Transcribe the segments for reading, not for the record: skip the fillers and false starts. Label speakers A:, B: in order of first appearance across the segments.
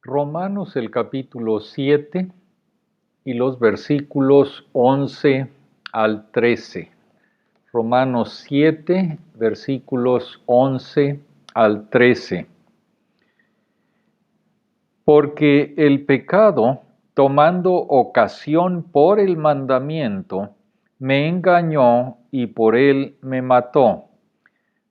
A: Romanos el capítulo 7 y los versículos 11 al 13. Romanos 7, versículos 11 al 13. Porque el pecado, tomando ocasión por el mandamiento, me engañó y por él me mató.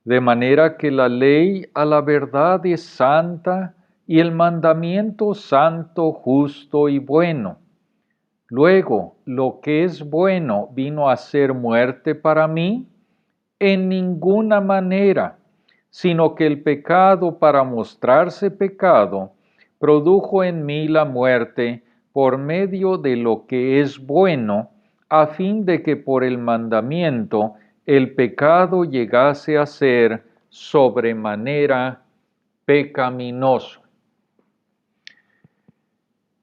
A: De manera que la ley a la verdad es santa y el mandamiento santo, justo y bueno. Luego, lo que es bueno vino a ser muerte para mí, en ninguna manera, sino que el pecado, para mostrarse pecado, produjo en mí la muerte por medio de lo que es bueno, a fin de que por el mandamiento el pecado llegase a ser sobremanera pecaminoso.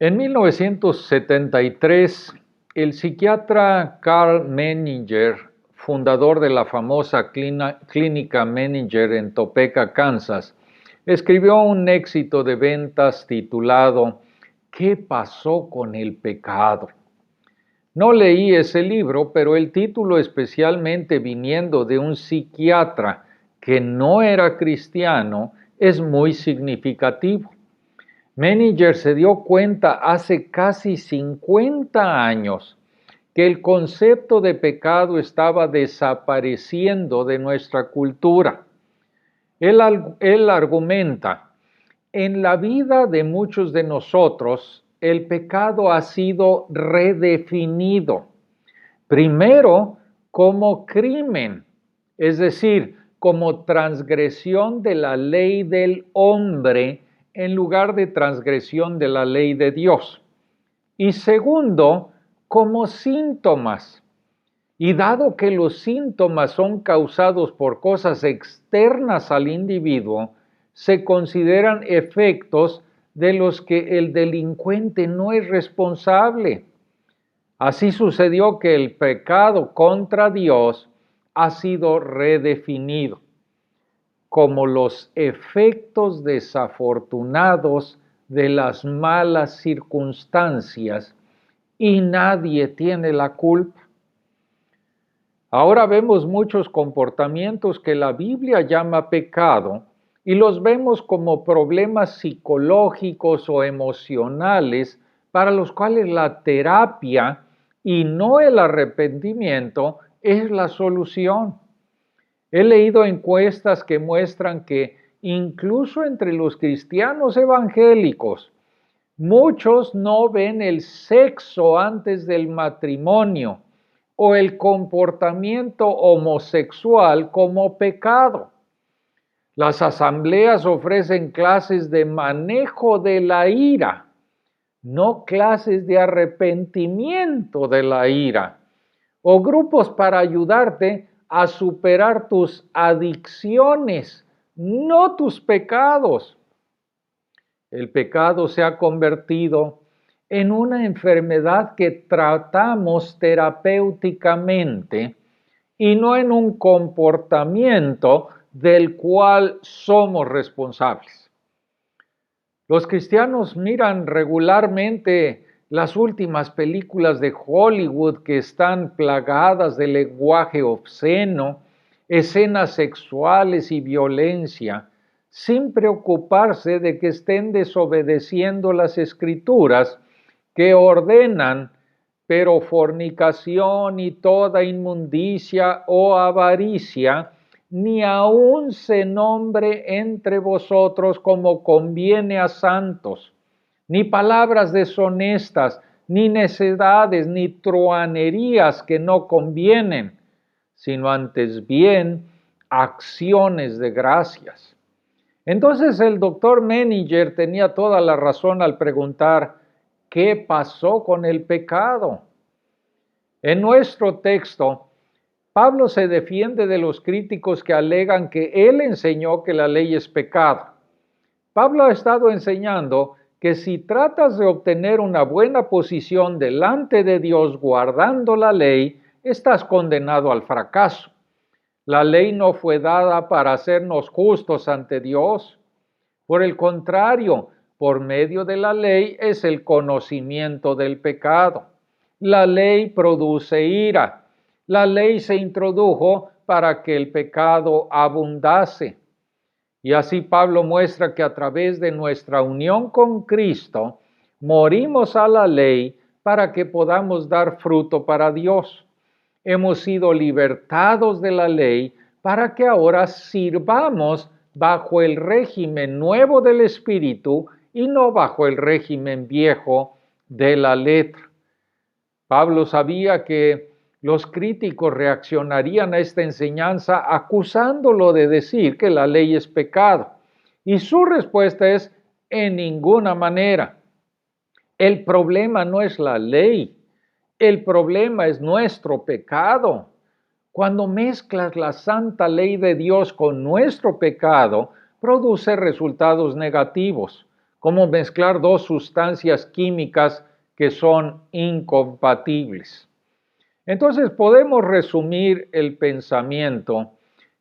A: En 1973, el psiquiatra Karl Menninger, fundador de la famosa clínica Menninger en Topeka, Kansas, escribió un éxito de ventas titulado ¿Qué pasó con el pecado? No leí ese libro, pero el título, especialmente viniendo de un psiquiatra que no era cristiano, es muy significativo. Menninger se dio cuenta hace casi 50 años que el concepto de pecado estaba desapareciendo de nuestra cultura. Él argumenta, en la vida de muchos de nosotros, el pecado ha sido redefinido. Primero, como crimen, es decir, como transgresión de la ley del hombre en lugar de transgresión de la ley de Dios. Y segundo, como síntomas. Y dado que los síntomas son causados por cosas externas al individuo, se consideran efectos de los que el delincuente no es responsable. Así sucedió que el pecado contra Dios ha sido redefinido como los efectos desafortunados de las malas circunstancias y nadie tiene la culpa. Ahora vemos muchos comportamientos que la Biblia llama pecado y los vemos como problemas psicológicos o emocionales para los cuales la terapia y no el arrepentimiento es la solución. He leído encuestas que muestran que incluso entre los cristianos evangélicos, muchos no ven el sexo antes del matrimonio o el comportamiento homosexual como pecado. Las asambleas ofrecen clases de manejo de la ira, no clases de arrepentimiento de la ira, o grupos para ayudarte a superar tus adicciones, no tus pecados. El pecado se ha convertido en una enfermedad que tratamos terapéuticamente y no en un comportamiento del cual somos responsables. Los cristianos miran regularmente las últimas películas de Hollywood que están plagadas de lenguaje obsceno, escenas sexuales y violencia, sin preocuparse de que estén desobedeciendo las escrituras que ordenan, pero fornicación y toda inmundicia o avaricia, ni aun se nombre entre vosotros como conviene a santos, ni palabras deshonestas, ni necedades, ni truhanerías que no convienen, sino antes bien acciones de gracias. Entonces el doctor Menninger tenía toda la razón al preguntar, ¿qué pasó con el pecado? En nuestro texto, Pablo se defiende de los críticos que alegan que él enseñó que la ley es pecado. Pablo ha estado enseñando que si tratas de obtener una buena posición delante de Dios guardando la ley, estás condenado al fracaso. La ley no fue dada para hacernos justos ante Dios. Por el contrario, por medio de la ley es el conocimiento del pecado. La ley produce ira. La ley se introdujo para que el pecado abundase. Y así Pablo muestra que a través de nuestra unión con Cristo, morimos a la ley para que podamos dar fruto para Dios. Hemos sido libertados de la ley para que ahora sirvamos bajo el régimen nuevo del Espíritu y no bajo el régimen viejo de la letra. Pablo sabía que los críticos reaccionarían a esta enseñanza acusándolo de decir que la ley es pecado. Y su respuesta es: en ninguna manera. El problema no es la ley, el problema es nuestro pecado. Cuando mezclas la santa ley de Dios con nuestro pecado, produce resultados negativos, como mezclar dos sustancias químicas que son incompatibles. Entonces podemos resumir el pensamiento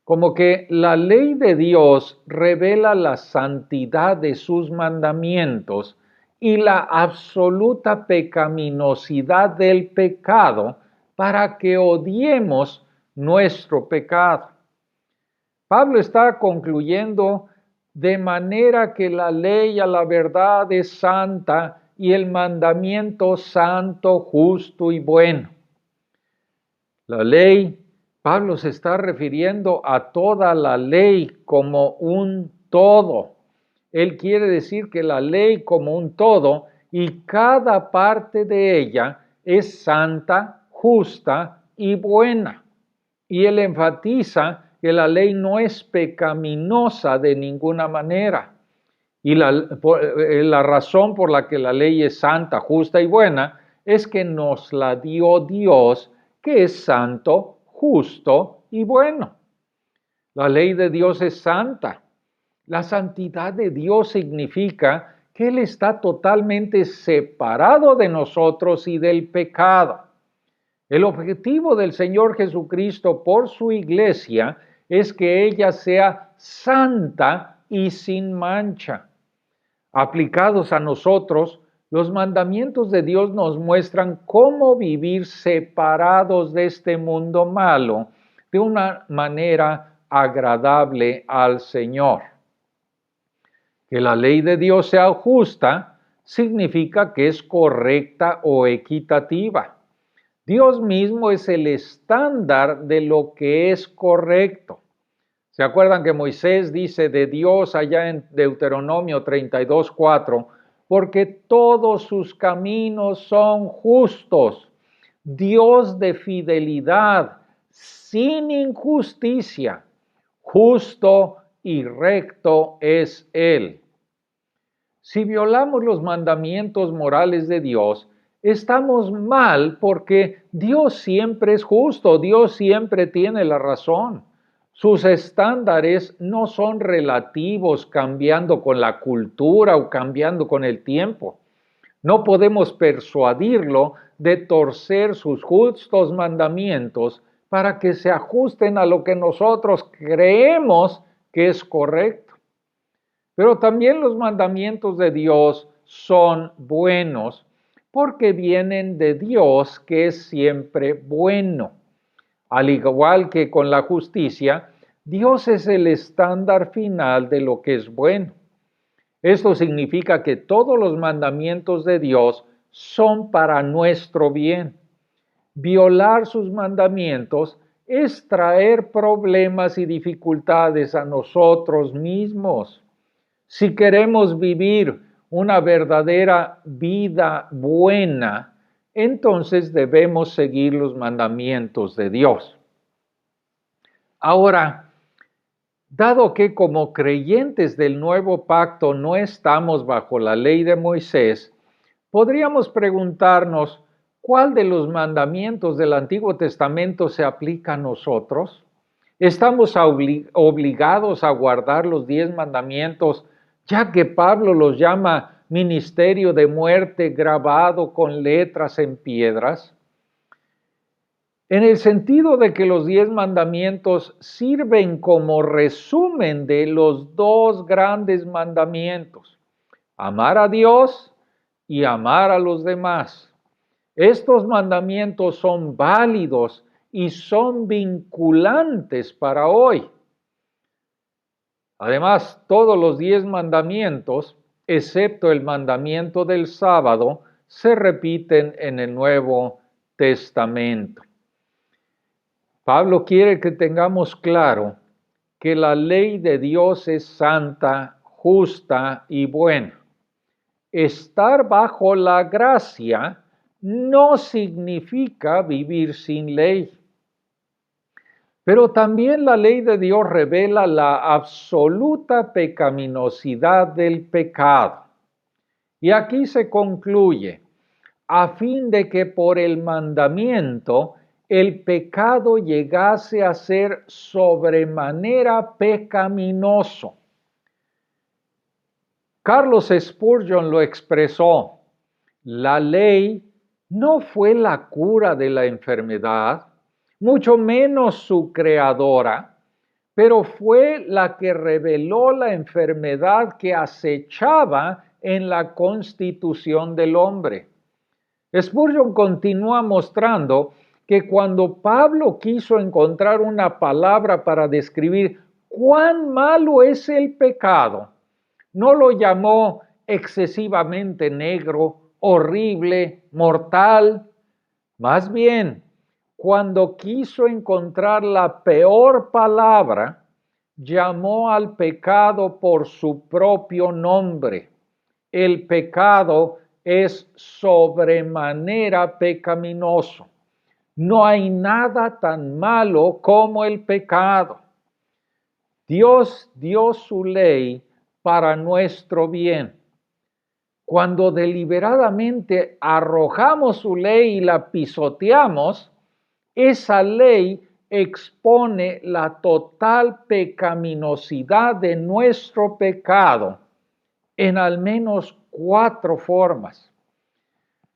A: como que la ley de Dios revela la santidad de sus mandamientos y la absoluta pecaminosidad del pecado para que odiemos nuestro pecado. Pablo está concluyendo: de manera que la ley a la verdad es santa y el mandamiento santo, justo y bueno. La ley, Pablo se está refiriendo a toda la ley como un todo. Él quiere decir que la ley como un todo y cada parte de ella es santa, justa y buena. Y él enfatiza que la ley no es pecaminosa de ninguna manera. Y la razón por la que la ley es santa, justa y buena es que nos la dio Dios, que es santo, justo y bueno. La ley de Dios es santa. La santidad de Dios significa que Él está totalmente separado de nosotros y del pecado. El objetivo del Señor Jesucristo por su iglesia es que ella sea santa y sin mancha. Aplicados a nosotros, los mandamientos de Dios nos muestran cómo vivir separados de este mundo malo de una manera agradable al Señor. Que la ley de Dios sea justa significa que es correcta o equitativa. Dios mismo es el estándar de lo que es correcto. ¿Se acuerdan que Moisés dice de Dios allá en Deuteronomio 32:4? Porque todos sus caminos son justos. Dios de fidelidad, sin injusticia, justo y recto es Él. Si violamos los mandamientos morales de Dios, estamos mal porque Dios siempre es justo, Dios siempre tiene la razón. Sus estándares no son relativos cambiando con la cultura o cambiando con el tiempo. No podemos persuadirlo de torcer sus justos mandamientos para que se ajusten a lo que nosotros creemos que es correcto. Pero también los mandamientos de Dios son buenos porque vienen de Dios, que es siempre bueno. Al igual que con la justicia, Dios es el estándar final de lo que es bueno. Esto significa que todos los mandamientos de Dios son para nuestro bien. Violar sus mandamientos es traer problemas y dificultades a nosotros mismos. Si queremos vivir una verdadera vida buena, entonces debemos seguir los mandamientos de Dios. Ahora, dado que como creyentes del nuevo pacto no estamos bajo la ley de Moisés, podríamos preguntarnos, ¿cuál de los mandamientos del Antiguo Testamento se aplica a nosotros? ¿Estamos obligados a guardar los 10 mandamientos, ya que Pablo los llama ministerio de muerte grabado con letras en piedras? En el sentido de que los 10 mandamientos sirven como resumen de los 2 grandes mandamientos. amar a Dios y amar a los demás. Estos mandamientos son válidos y son vinculantes para hoy. Además, todos los 10 mandamientos, excepto el mandamiento del sábado, se repiten en el Nuevo Testamento. Pablo quiere que tengamos claro que la ley de Dios es santa, justa y buena. Estar bajo la gracia no significa vivir sin ley. Pero también la ley de Dios revela la absoluta pecaminosidad del pecado. Y aquí se concluye, a fin de que por el mandamiento el pecado llegase a ser sobremanera pecaminoso. Carlos Spurgeon lo expresó, la ley no fue la cura de la enfermedad, mucho menos su creadora, pero fue la que reveló la enfermedad que acechaba en la constitución del hombre. Spurgeon continúa mostrando que cuando Pablo quiso encontrar una palabra para describir cuán malo es el pecado, no lo llamó excesivamente negro, horrible, mortal. Más bien, cuando quiso encontrar la peor palabra, llamó al pecado por su propio nombre. El pecado es sobremanera pecaminoso. No hay nada tan malo como el pecado. Dios dio su ley para nuestro bien. Cuando deliberadamente arrojamos su ley y la pisoteamos, esa ley expone la total pecaminosidad de nuestro pecado en al menos 4 formas.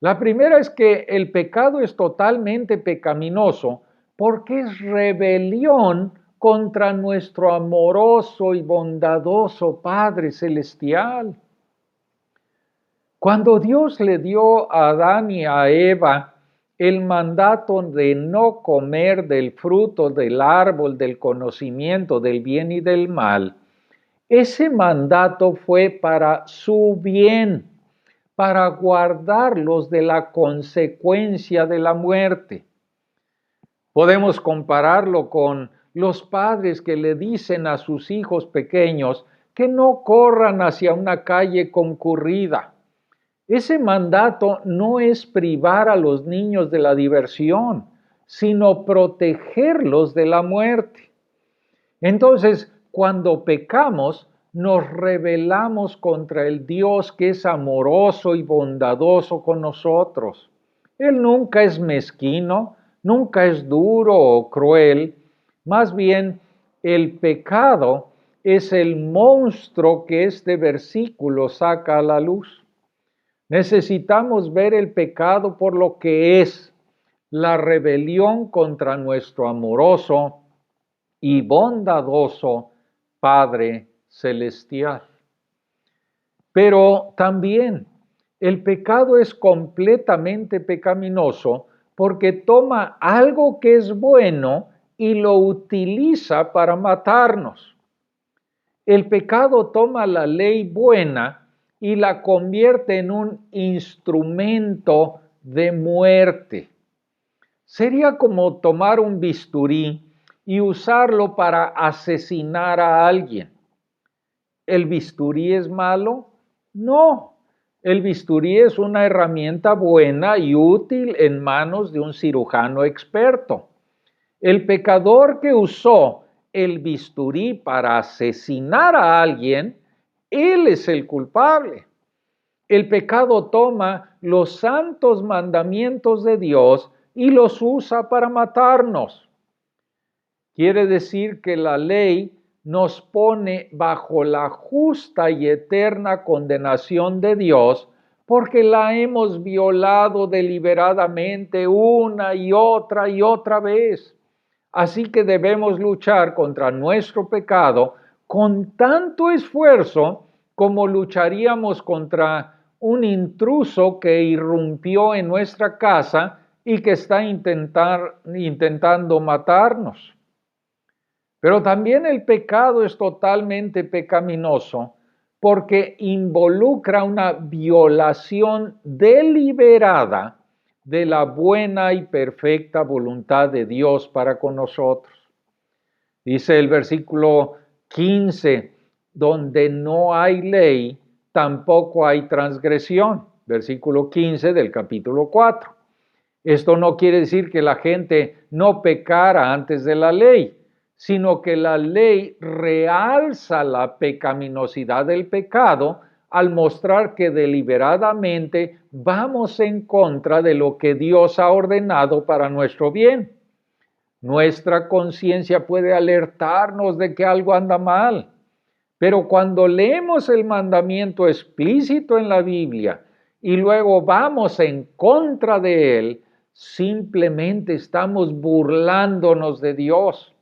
A: La primera es que el pecado es totalmente pecaminoso porque es rebelión contra nuestro amoroso y bondadoso Padre Celestial. Cuando Dios le dio a Adán y a Eva el mandato de no comer del fruto del árbol del conocimiento del bien y del mal, ese mandato fue para su bien, para guardarlos de la consecuencia de la muerte. Podemos compararlo con los padres que le dicen a sus hijos pequeños que no corran hacia una calle concurrida. Ese mandato no es privar a los niños de la diversión, sino protegerlos de la muerte. Entonces, cuando pecamos, nos rebelamos contra el Dios que es amoroso y bondadoso con nosotros. Él nunca es mezquino, nunca es duro o cruel. Más bien, el pecado es el monstruo que este versículo saca a la luz. Necesitamos ver el pecado por lo que es, la rebelión contra nuestro amoroso y bondadoso Padre Celestial. Pero también el pecado es completamente pecaminoso porque toma algo que es bueno y lo utiliza para matarnos. El pecado toma la ley buena y la convierte en un instrumento de muerte. Sería como tomar un bisturí y usarlo para asesinar a alguien. ¿El bisturí es malo? No. El bisturí es una herramienta buena y útil en manos de un cirujano experto. El pecador que usó el bisturí para asesinar a alguien, él es el culpable. El pecado toma los santos mandamientos de Dios y los usa para matarnos. Quiere decir que la ley nos pone bajo la justa y eterna condenación de Dios porque la hemos violado deliberadamente una y otra vez. Así que debemos luchar contra nuestro pecado con tanto esfuerzo como lucharíamos contra un intruso que irrumpió en nuestra casa y que está intentando matarnos. Pero también el pecado es totalmente pecaminoso porque involucra una violación deliberada de la buena y perfecta voluntad de Dios para con nosotros. Dice el versículo 15, donde no hay ley, tampoco hay transgresión. Versículo 15 del capítulo 4. Esto no quiere decir que la gente no pecara antes de la ley, sino que la ley realza la pecaminosidad del pecado al mostrar que deliberadamente vamos en contra de lo que Dios ha ordenado para nuestro bien. Nuestra conciencia puede alertarnos de que algo anda mal, pero cuando leemos el mandamiento explícito en la Biblia y luego vamos en contra de él, simplemente estamos burlándonos de Dios.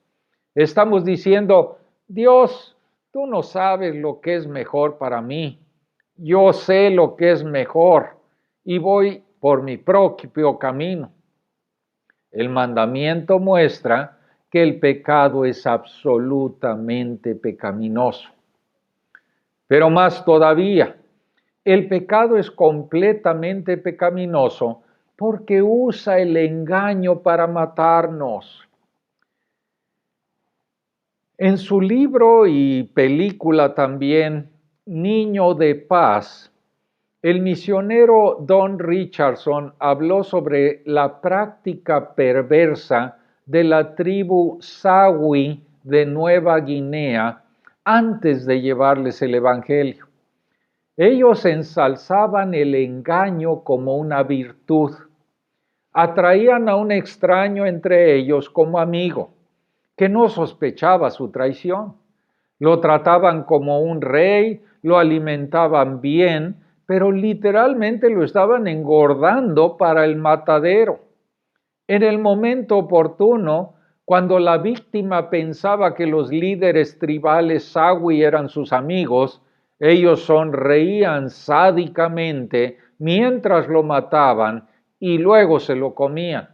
A: Estamos diciendo, Dios, tú no sabes lo que es mejor para mí. Yo sé lo que es mejor y voy por mi propio camino. El mandamiento muestra que el pecado es absolutamente pecaminoso. Pero más todavía, el pecado es completamente pecaminoso porque usa el engaño para matarnos. En su libro y película también, Niño de Paz, el misionero Don Richardson habló sobre la práctica perversa de la tribu Sawi de Nueva Guinea antes de llevarles el Evangelio. Ellos ensalzaban el engaño como una virtud. Atraían a un extraño entre ellos como amigo, que no sospechaba su traición. Lo trataban como un rey, lo alimentaban bien, pero literalmente lo estaban engordando para el matadero. En el momento oportuno, cuando la víctima pensaba que los líderes tribales Sawi eran sus amigos, ellos sonreían sádicamente mientras lo mataban y luego se lo comían.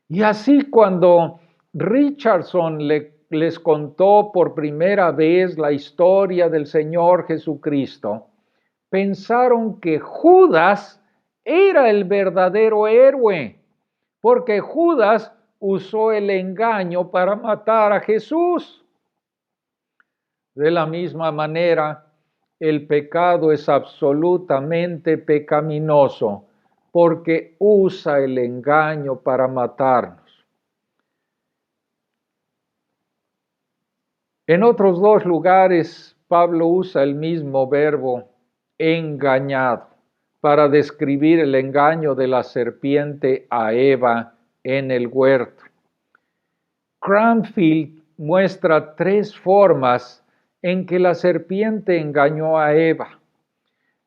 A: Y así cuando Richardson les contó por primera vez la historia del Señor Jesucristo, pensaron que Judas era el verdadero héroe, porque Judas usó el engaño para matar a Jesús. De la misma manera, el pecado es absolutamente pecaminoso porque usa el engaño para matarnos. En otros dos lugares, Pablo usa el mismo verbo engañado para describir el engaño de la serpiente a Eva en el huerto. Cranfield muestra tres formas en que la serpiente engañó a Eva.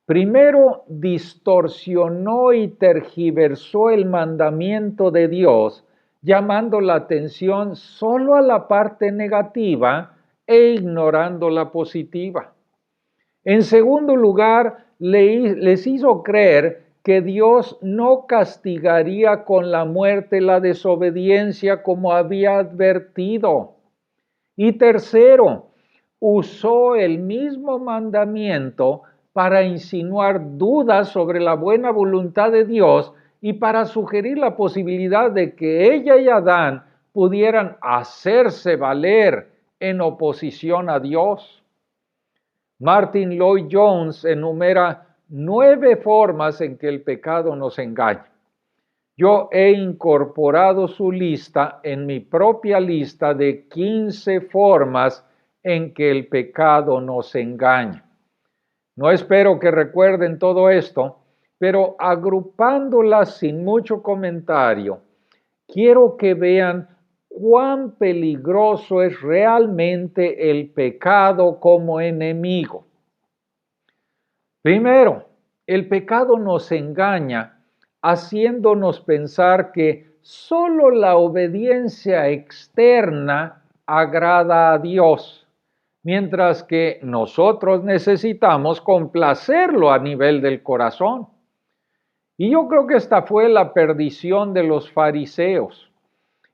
A: Primero, distorsionó y tergiversó el mandamiento de Dios, llamando la atención solo a la parte negativa e ignorando la positiva. En segundo lugar, les hizo creer que Dios no castigaría con la muerte la desobediencia como había advertido. Y tercero, usó el mismo mandamiento para insinuar dudas sobre la buena voluntad de Dios y para sugerir la posibilidad de que ella y Adán pudieran hacerse valer en oposición a Dios. Martin Lloyd-Jones enumera 9 formas en que el pecado nos engaña. Yo he incorporado su lista en mi propia lista de 15 formas en que el pecado nos engaña. No espero que recuerden todo esto, pero agrupándolas sin mucho comentario, quiero que vean cuán peligroso es realmente el pecado como enemigo. Primero, el pecado nos engaña haciéndonos pensar que solo la obediencia externa agrada a Dios, mientras que nosotros necesitamos complacerlo a nivel del corazón. Y yo creo que esta fue la perdición de los fariseos.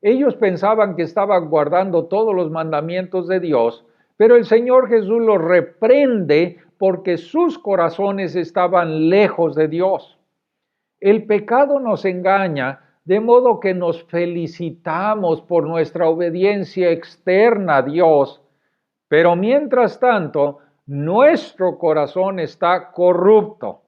A: Ellos pensaban que estaban guardando todos los mandamientos de Dios, pero el Señor Jesús los reprende porque sus corazones estaban lejos de Dios. El pecado nos engaña, de modo que nos felicitamos por nuestra obediencia externa a Dios, pero mientras tanto, nuestro corazón está corrupto.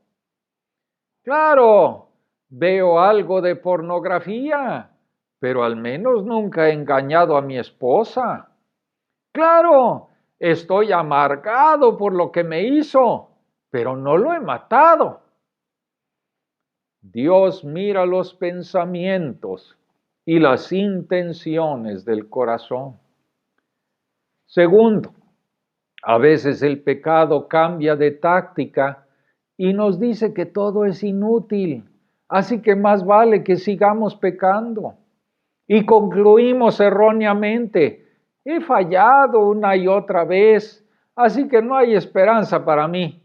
A: Claro, veo algo de pornografía, pero al menos nunca he engañado a mi esposa. Claro, estoy amargado por lo que me hizo, pero no lo he matado. Dios mira los pensamientos y las intenciones del corazón. Segundo, a veces el pecado cambia de táctica y nos dice que todo es inútil, así que más vale que sigamos pecando. Y concluimos erróneamente, he fallado una y otra vez, así que no hay esperanza para mí.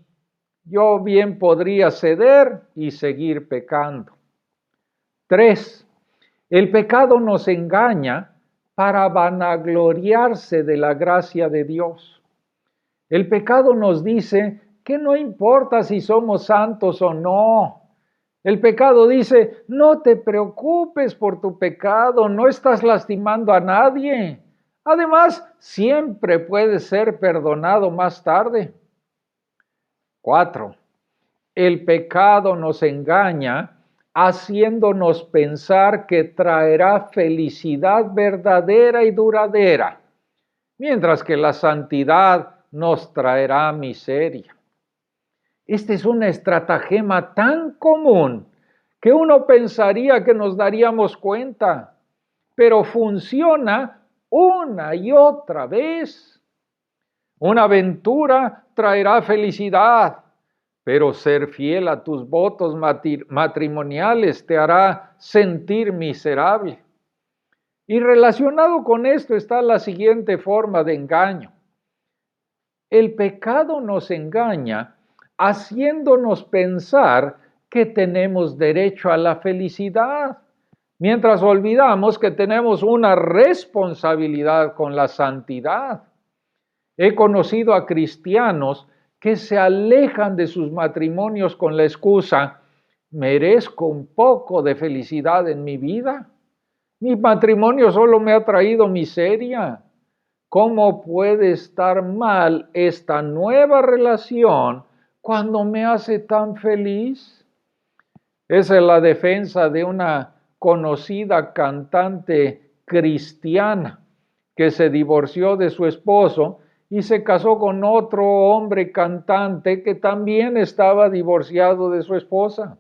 A: Yo bien podría ceder y seguir pecando. 3. El pecado nos engaña para vanagloriarse de la gracia de Dios. El pecado nos dice que no importa si somos santos o no. El pecado dice, no te preocupes por tu pecado, no estás lastimando a nadie. Además, siempre puedes ser perdonado más tarde. 4. El pecado nos engaña haciéndonos pensar que traerá felicidad verdadera y duradera, mientras que la santidad nos traerá miseria. Esta es una estratagema tan común que uno pensaría que nos daríamos cuenta, pero funciona una y otra vez. Una aventura traerá felicidad, pero ser fiel a tus votos matrimoniales te hará sentir miserable. Y relacionado con esto está la siguiente forma de engaño. El pecado nos engaña haciéndonos pensar que tenemos derecho a la felicidad, mientras olvidamos que tenemos una responsabilidad con la santidad. He conocido a cristianos que se alejan de sus matrimonios con la excusa, merezco un poco de felicidad en mi vida. Mi matrimonio solo me ha traído miseria. ¿Cómo puede estar mal esta nueva relación cuando me hace tan feliz? Esa es la defensa de una conocida cantante cristiana que se divorció de su esposo y se casó con otro hombre cantante que también estaba divorciado de su esposa.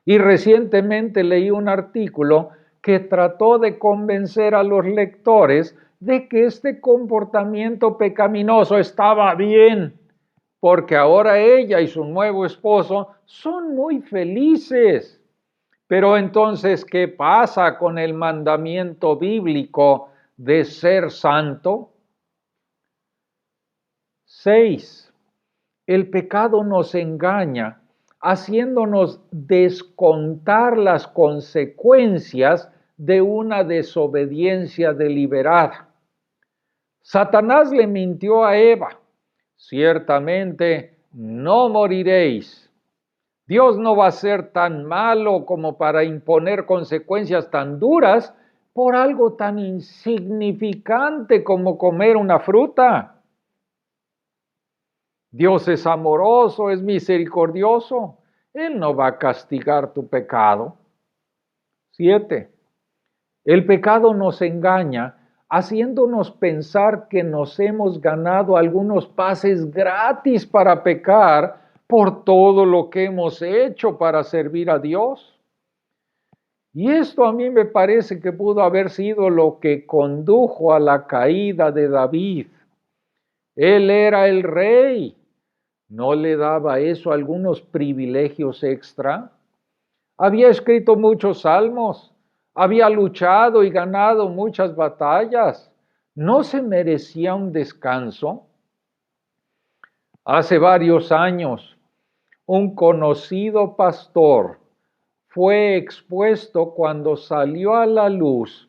A: Y recientemente leí un artículo que trató de convencer a los lectores de que este comportamiento pecaminoso estaba bien, porque ahora ella y su nuevo esposo son muy felices. Pero entonces, ¿qué pasa con el mandamiento bíblico de ser santo? 6. El pecado nos engaña haciéndonos descontar las consecuencias de una desobediencia deliberada. Satanás le mintió a Eva, ciertamente no moriréis. Dios no va a ser tan malo como para imponer consecuencias tan duras por algo tan insignificante como comer una fruta. Dios es amoroso, es misericordioso. Él no va a castigar tu pecado. 7. El pecado nos engaña haciéndonos pensar que nos hemos ganado algunos pases gratis para pecar por todo lo que hemos hecho para servir a Dios. Y esto a mí me parece que pudo haber sido lo que condujo a la caída de David. Él era el rey. ¿No le daba eso algunos privilegios extra? Había escrito muchos salmos, había luchado y ganado muchas batallas, ¿No se merecía un descanso? Hace varios años, un conocido pastor fue expuesto cuando salió a la luz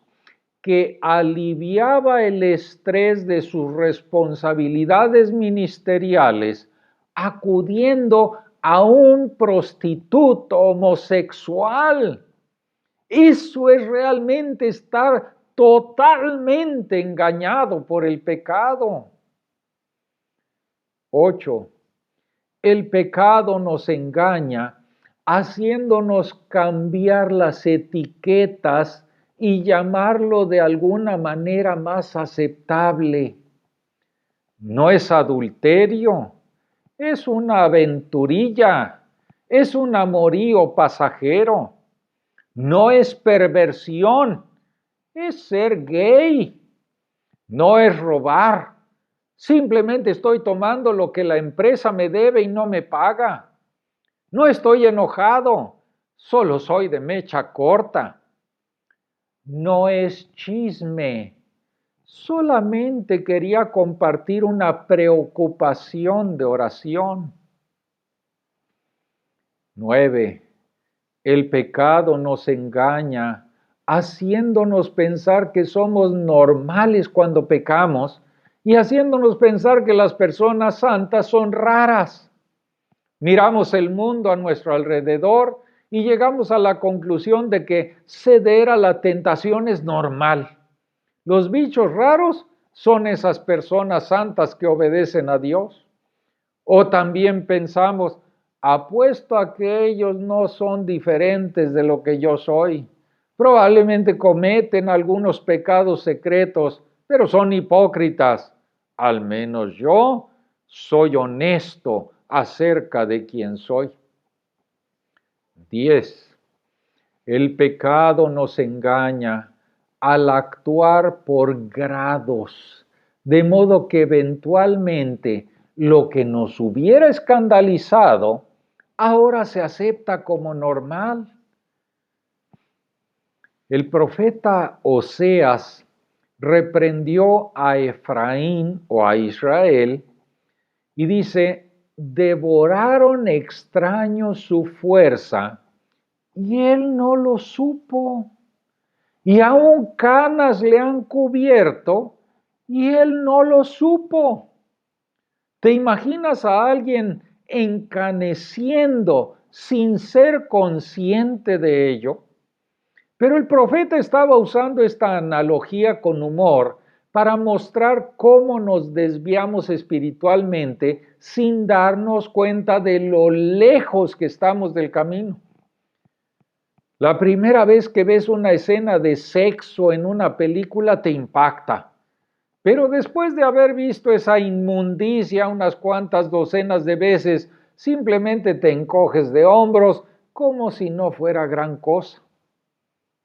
A: que aliviaba el estrés de sus responsabilidades ministeriales acudiendo a un prostituto homosexual. Eso es realmente estar totalmente engañado por el pecado. 8. El pecado nos engaña haciéndonos cambiar las etiquetas y llamarlo de alguna manera más aceptable. No es adulterio, es una aventurilla, es un amorío pasajero. No es perversión, es ser gay. No es robar, simplemente estoy tomando lo que la empresa me debe y no me paga. No estoy enojado, solo soy de mecha corta. No es chisme, solamente quería compartir una preocupación de oración. 9. El pecado nos engaña, haciéndonos pensar que somos normales cuando pecamos y haciéndonos pensar que las personas santas son raras. Miramos el mundo a nuestro alrededor y llegamos a la conclusión de que ceder a la tentación es normal. Los bichos raros son esas personas santas que obedecen a Dios. O también pensamos, apuesto a que ellos no son diferentes de lo que yo soy. Probablemente cometen algunos pecados secretos, pero son hipócritas. Al menos yo soy honesto acerca de quién soy. 10. El pecado nos engaña al actuar por grados, de modo que eventualmente lo que nos hubiera escandalizado ahora se acepta como normal. El profeta Oseas reprendió a Efraín o a Israel y dice, devoraron extraños su fuerza y él no lo supo. Y aún canas le han cubierto y él no lo supo. ¿Te imaginas a alguien encaneciendo sin ser consciente de ello? Pero el profeta estaba usando esta analogía con humor para mostrar cómo nos desviamos espiritualmente sin darnos cuenta de lo lejos que estamos del camino. La primera vez que ves una escena de sexo en una película te impacta, pero después de haber visto esa inmundicia unas cuantas docenas de veces, simplemente te encoges de hombros como si no fuera gran cosa.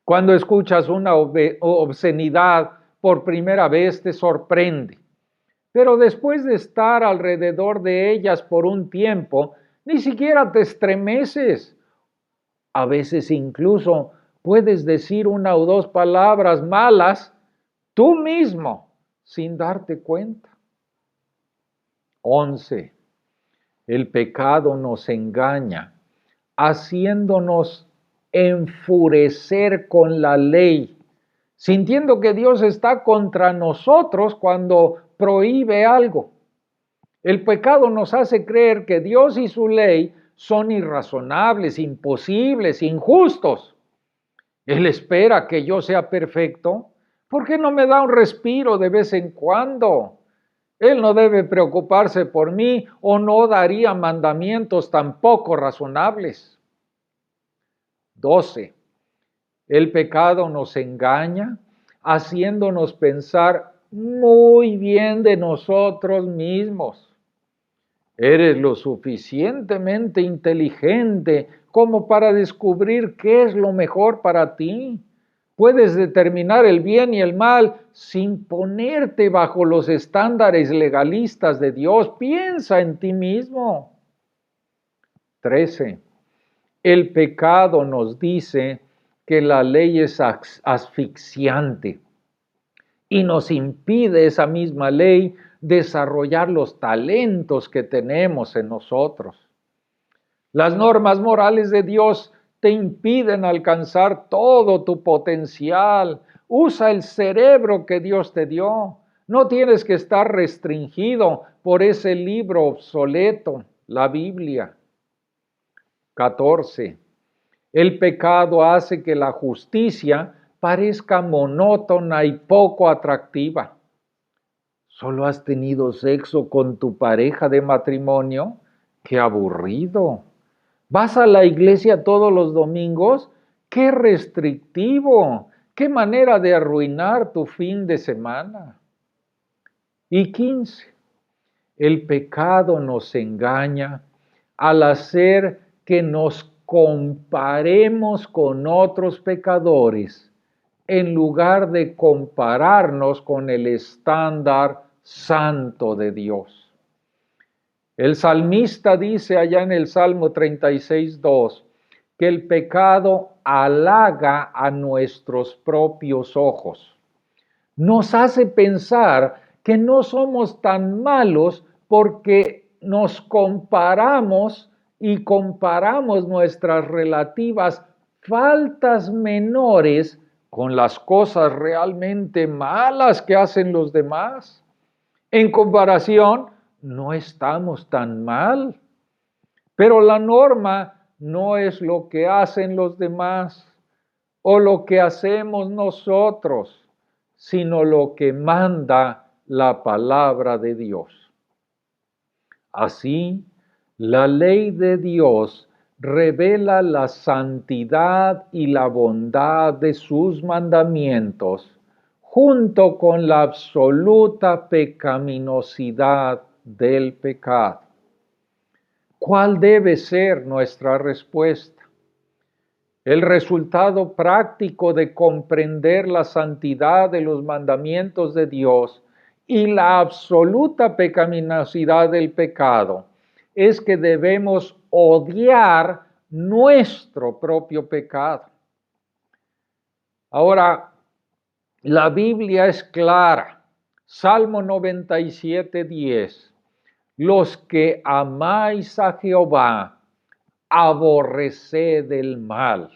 A: Cuando escuchas una obscenidad por primera vez te sorprende, pero después de estar alrededor de ellas por un tiempo, ni siquiera te estremeces. A veces incluso puedes decir una o dos palabras malas tú mismo sin darte cuenta. 11. El pecado nos engaña, haciéndonos enfurecer con la ley, sintiendo que Dios está contra nosotros cuando prohíbe algo. El pecado nos hace creer que Dios y su ley son irrazonables, imposibles, injustos. Él espera que yo sea perfecto. ¿Por qué no me da un respiro de vez en cuando? Él no debe preocuparse por mí o no daría mandamientos tampoco razonables. 12. El pecado nos engaña, haciéndonos pensar muy bien de nosotros mismos. Eres lo suficientemente inteligente como para descubrir qué es lo mejor para ti. Puedes determinar el bien y el mal sin ponerte bajo los estándares legalistas de Dios. Piensa en ti mismo. 13. El pecado nos dice que la ley es asfixiante y nos impide esa misma ley desarrollar los talentos que tenemos en nosotros. Las normas morales de Dios te impiden alcanzar todo tu potencial. Usa el cerebro que Dios te dio. No tienes que estar restringido por ese libro obsoleto, la Biblia. 14. El pecado hace que la justicia parezca monótona y poco atractiva. ¿Solo has tenido sexo con tu pareja de matrimonio? ¡Qué aburrido! ¿Vas a la iglesia todos los domingos? ¡Qué restrictivo! ¡Qué manera de arruinar tu fin de semana! Y 15. El pecado nos engaña al hacer que nos comparemos con otros pecadores en lugar de compararnos con el estándar santo de Dios. El salmista dice allá en el Salmo 36:2 que el pecado halaga a nuestros propios ojos. Nos hace pensar que no somos tan malos porque nos comparamos y comparamos nuestras relativas faltas menores con las cosas realmente malas que hacen los demás. En comparación, no estamos tan mal, pero la norma no es lo que hacen los demás o lo que hacemos nosotros, sino lo que manda la palabra de Dios. Así, la ley de Dios revela la santidad y la bondad de sus mandamientos, junto con la absoluta pecaminosidad del pecado. ¿Cuál debe ser nuestra respuesta? El resultado práctico de comprender la santidad de los mandamientos de Dios y la absoluta pecaminosidad del pecado es que debemos odiar nuestro propio pecado. Ahora, la Biblia es clara. Salmo 97:10. Los que amáis a Jehová, aborreced el mal.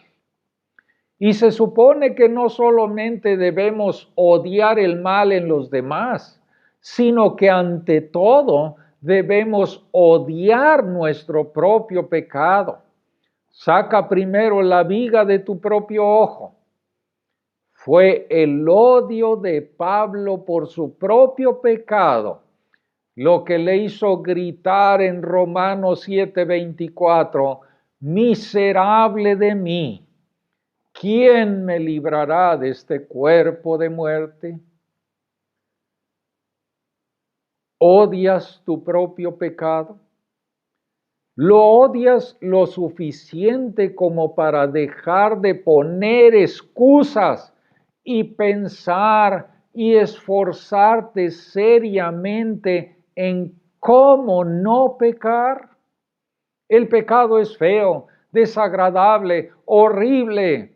A: Y se supone que no solamente debemos odiar el mal en los demás, sino que ante todo debemos odiar nuestro propio pecado. Saca primero la viga de tu propio ojo. Fue el odio de Pablo por su propio pecado lo que le hizo gritar en Romanos 7:24, miserable de mí, ¿quién me librará de este cuerpo de muerte? ¿Odias tu propio pecado? ¿Lo odias lo suficiente como para dejar de poner excusas y pensar y esforzarte seriamente en cómo no pecar? El pecado es feo, desagradable, horrible.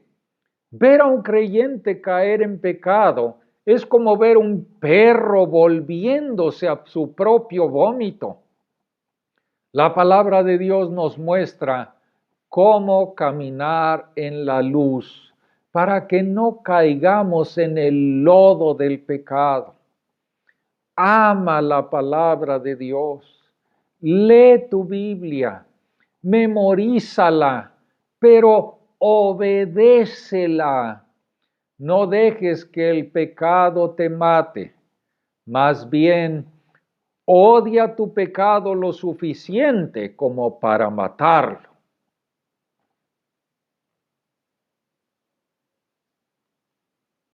A: Ver a un creyente caer en pecado es como ver un perro volviéndose a su propio vómito. La palabra de Dios nos muestra cómo caminar en la luz para que no caigamos en el lodo del pecado. Ama la palabra de Dios. Lee tu Biblia, memorízala, pero obedécela. No dejes que el pecado te mate. Más bien, odia tu pecado lo suficiente como para matarlo.